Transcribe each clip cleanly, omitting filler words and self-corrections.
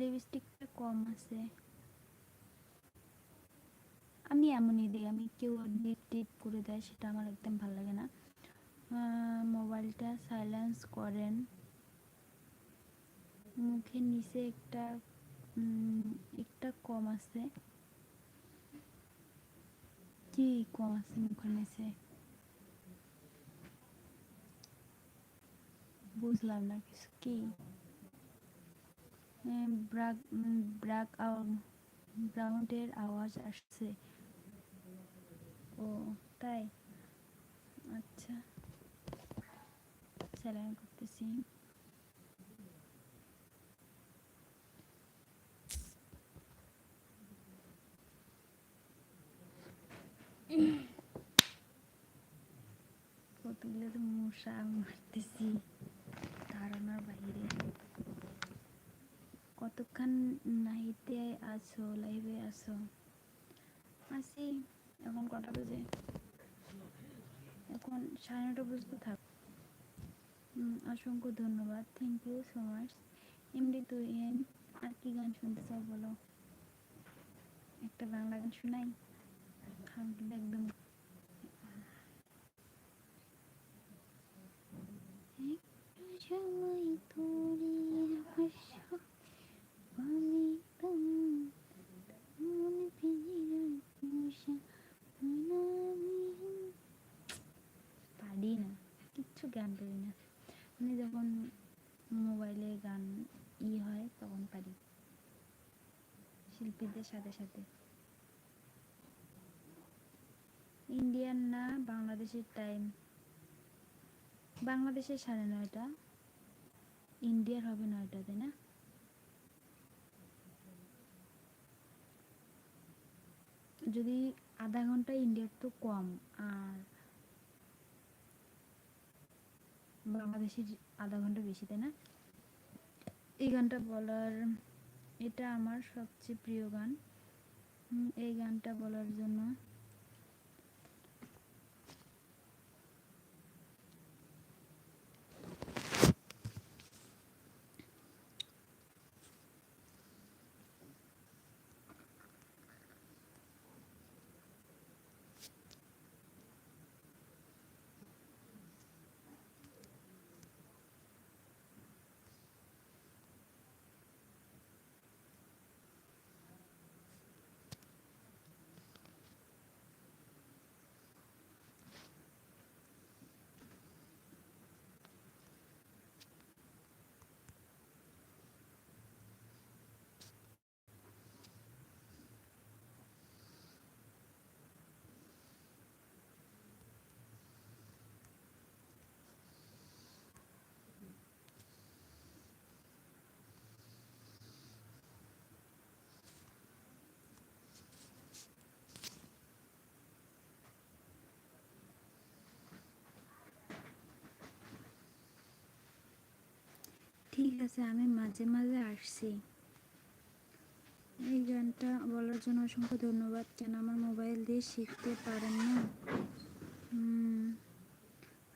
লিপস্টিকটা কম আছে। আমি এমনই দিই, আমি কেউ ডিপ টিপ করে দেয় সেটা আমার একদম ভালো লাগে না। মোবাইলটা সাইলেন্স করেন। মুখের নিচে একটা কম আছে। কি কম আছে মুখের নিচে? বুঝলাম না কিছু। কি ব্রাক ব্রাক ব্রাউন্ডের আওয়াজ আসছে? ও তাই, আচ্ছা, স্যালাইন করতেছি। কতগুলো তো মশা মারতেছি ধারণার বাইরে। কতক্ষণ নাইতে আছো, লাইভে আছো? আসি। এখন কটা বাজে? এখন 9:30 পর্যন্ত থাক। অসংখ্য ধন্যবাদ, thank you so much. MD তুই আর কি গান শুনতে চাও বলো? একটা বাংলা গান শোনাই। একদম সময় তোরে ভাষা মনে পারি না, কিচ্ছু গান পারি না। মানে যখন মোবাইলে গান হয় তখন পারি, শিল্পীদের সাথে সাথে। ইন্ডিয়ান না বাংলাদেশের টাইম? বাংলাদেশের 9:30, ইন্ডিয়ার হবে 9টা, তাই না? যদি আধা ঘন্টা ইন্ডিয়ার তো কম, আর বাংলাদেশের আধা ঘন্টা বেশি, তাই না? এই গানটা বলার, এটা আমার সবচেয়ে প্রিয় গান। এই গানটা বলার জন্য ঠিক আছে, আমি মাঝে মাঝে আসছি। এই গানটা বলার জন্য অসংখ্য ধন্যবাদ। কেন আমার মোবাইল দিয়ে শিখতে পারেন না?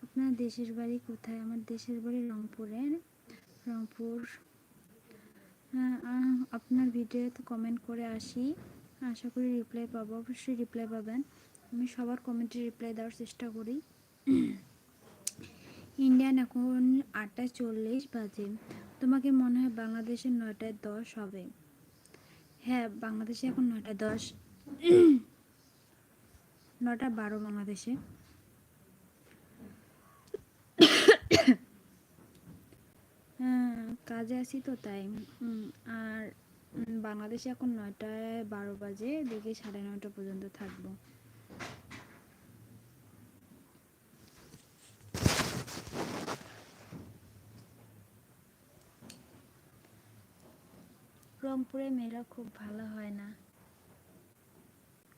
আপনার দেশের বাড়ি কোথায়? আমার দেশের বাড়ি রংপুরে। রংপুর। আপনার ভিডিওতে কমেন্ট করে আসি, আশা করি রিপ্লাই পাবো। অবশ্যই রিপ্লাই পাবেন, আমি সবার কমেন্টে রিপ্লাই দেওয়ার চেষ্টা করি। ইন্ডিয়ান এখন 8:40 বাজে। তোমাকে মনে হয় বাংলাদেশের 9:10 হবে? হ্যাঁ, বাংলাদেশে এখন 9:10, 9:12 বাংলাদেশে। কাজে আছি তো তাই। আর বাংলাদেশে এখন 9:12 বাজে, দেখে 9:30 পর্যন্ত থাকবো। রংপুরে মেয়েরা খুব ভালো হয় না,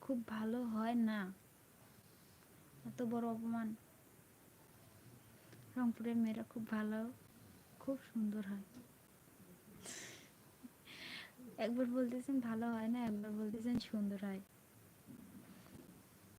খুব ভালো হয় না, এত বড় অপমান। রংপুরের মেয়েরা খুব ভালো, খুব সুন্দর হয়। একবার বলতেছেন ভালো হয় না, একবার বলতেছেন সুন্দর হয়।